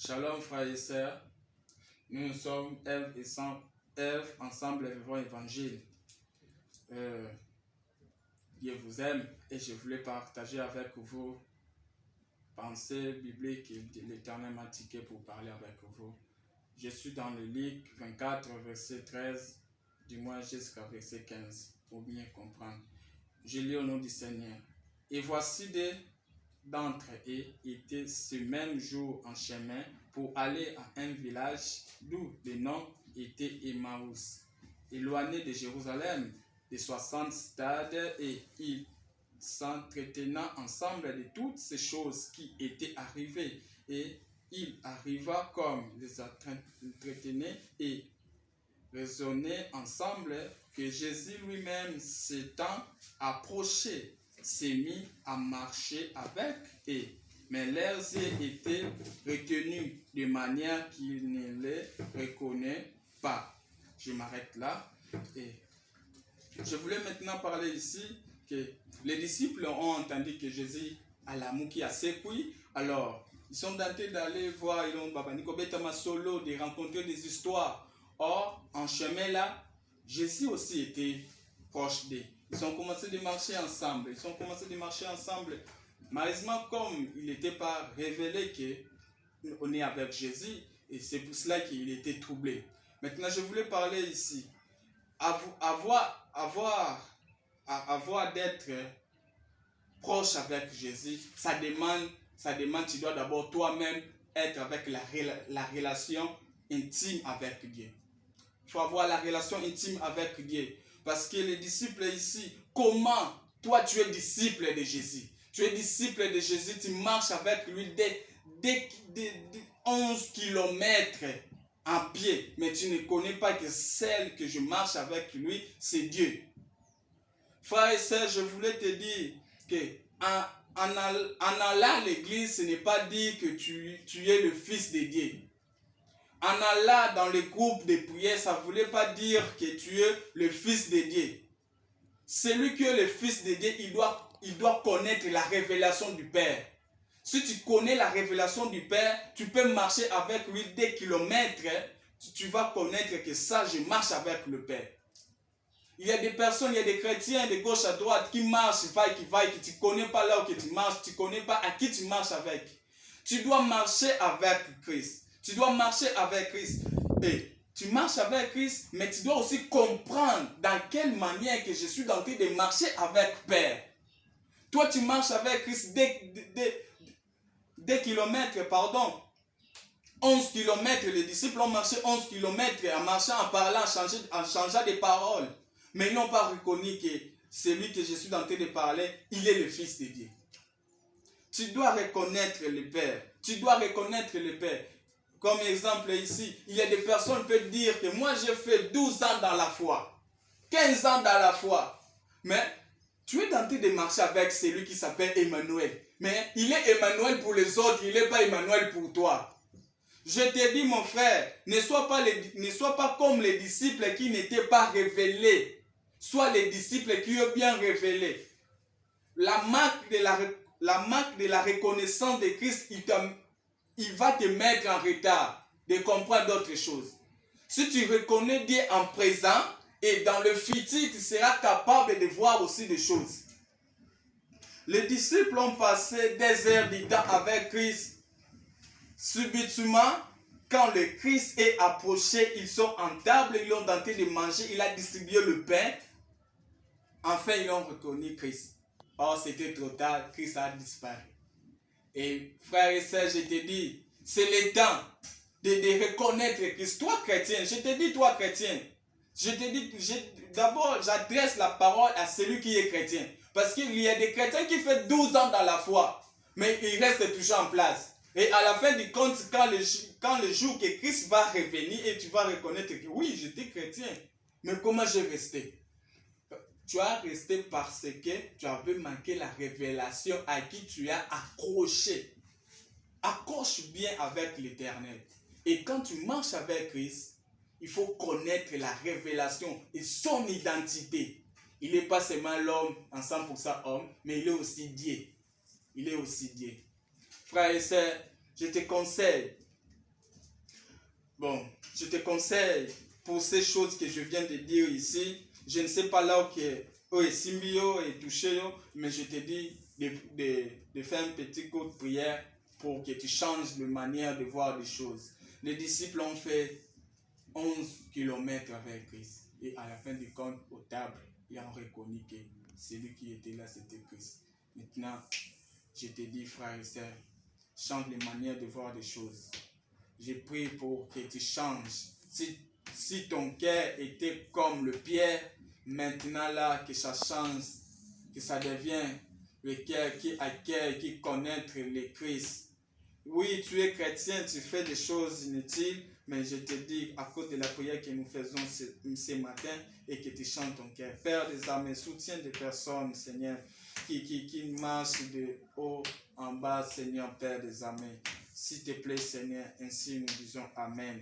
Shalom frères et sœurs, nous sommes Ève ensemble vivons l'évangile. Dieu vous aime et je voulais partager avec vous pensées bibliques et l'Éternel m'a indiqué pour parler avec vous. Je suis dans le Luc 24 verset 13 du moins jusqu'à verset 15 pour bien comprendre. Je lis au nom du Seigneur. Et voici d'entre eux étaient ce même jour en chemin pour aller à un village d'où le nom était Emmaüs, éloigné de Jérusalem de 60 stades, et ils s'entretenant ensemble de toutes ces choses qui étaient arrivées. Et il arriva comme les entretenaient et raisonnaient ensemble que Jésus lui-même s'étant approché, s'est mis à marcher avec eux. Mais leurs yeux étaient retenus de manière qu'ils ne les reconnaissent pas. Je m'arrête là. Et je voulais maintenant parler ici que les disciples ont entendu que Jésus a l'amour qui a sécuit. Alors, ils sont tentés d'aller voir de rencontrer des histoires. Or, en chemin là, Jésus aussi était proche d'eux. Ils ont commencé de marcher ensemble. Malheureusement, comme il n'était pas révélé qu'on est avec Jésus, et c'est pour cela qu'il était troublé. Maintenant, je voulais parler ici. Avoir d'être proche avec Jésus, ça demande, tu dois d'abord toi-même être avec la relation intime avec Dieu. Il faut avoir la relation intime avec Dieu. Parce que les disciples ici, comment toi tu es disciple de Jésus? Tu es disciple de Jésus, tu marches avec lui dès 11 kilomètres en pied. Mais tu ne connais pas que celle que je marche avec lui, c'est Dieu. Frères et sœurs, je voulais te dire que en allant à l'église, ce n'est pas dire que tu es le fils de Dieu. En allant dans le groupe de prière, ça ne voulait pas dire que tu es le fils de Dieu. Celui qui est le fils de Dieu, il doit connaître la révélation du Père. Si tu connais la révélation du Père, tu peux marcher avec lui des kilomètres. Tu vas connaître que ça, je marche avec le Père. Il y a des personnes, il y a des chrétiens de gauche à droite qui marchent, que tu ne connais pas là où tu marches, tu ne connais pas à qui tu marches avec. Tu dois marcher avec Christ. Tu dois marcher avec Christ. Et tu marches avec Christ, mais tu dois aussi comprendre dans quelle manière que je suis en train de marcher avec Père. Toi, tu marches avec Christ des kilomètres, 11 kilomètres. Les disciples ont marché 11 kilomètres en marchant, en parlant, en changeant de paroles. Mais ils n'ont pas reconnu que celui que je suis en train de parler, il est le Fils de Dieu. Tu dois reconnaître le Père. Tu dois reconnaître le Père. Comme exemple ici, il y a des personnes qui peuvent dire que moi j'ai fait 12 ans dans la foi, 15 ans dans la foi. Mais tu es en train de marcher avec celui qui s'appelle Emmanuel. Mais il est Emmanuel pour les autres, il n'est pas Emmanuel pour toi. Je te dis mon frère, ne sois pas comme les disciples qui n'étaient pas révélés. Sois les disciples qui ont bien révélé. La marque de la reconnaissance de Christ, il va te mettre en retard de comprendre d'autres choses. Si tu reconnais Dieu en présent et dans le futur, tu seras capable de voir aussi des choses. Les disciples ont passé des heures du temps avec Christ. Subitement, quand le Christ est approché, ils sont en table, ils ont tenté de manger, il a distribué le pain. Enfin, ils ont reconnu Christ. Or, c'était trop tard, Christ a disparu. Et frères et sœurs, je te dis, c'est le temps de reconnaître Christ. Toi chrétien, je te dis toi chrétien, d'abord j'adresse la parole à celui qui est chrétien. Parce qu'il y a des chrétiens qui font 12 ans dans la foi, mais ils restent toujours en place. Et à la fin du compte, quand le jour que Christ va revenir et tu vas reconnaître que oui, j'étais chrétien, mais comment j'ai resté? Tu as resté parce que tu avais manqué la révélation à qui tu as accroché. Accroche bien avec l'Éternel. Et quand tu marches avec Christ, il faut connaître la révélation et son identité. Il n'est pas seulement l'homme en 100% homme, mais il est aussi Dieu. Il est aussi Dieu. Frères et sœurs, je te conseille Bon, je te conseille pour ces choses que je viens de dire ici. Je ne sais pas là où est Simbio et touché, mais je te dis de faire un petit coup de prière pour que tu changes de manière de voir les choses. Les disciples ont fait 11 kilomètres avec Christ. Et à la fin du compte, aux tables, ils ont reconnu que celui qui était là, c'était Christ. Maintenant, je te dis, frères et sœurs, change les manières de voir les choses. Je prie pour que tu changes. Si ton cœur était comme le pierre, maintenant là, que ça change, que ça devient le cœur qui accueille, qui connaît le Christ. Oui, tu es chrétien, tu fais des choses inutiles, mais je te dis, à cause de la prière que nous faisons ce matin, et que tu chantes ton cœur. Père des armées, soutiens des personnes, Seigneur, qui marchent de haut en bas, Seigneur, Père des armées. S'il te plaît, Seigneur, ainsi nous disons Amen.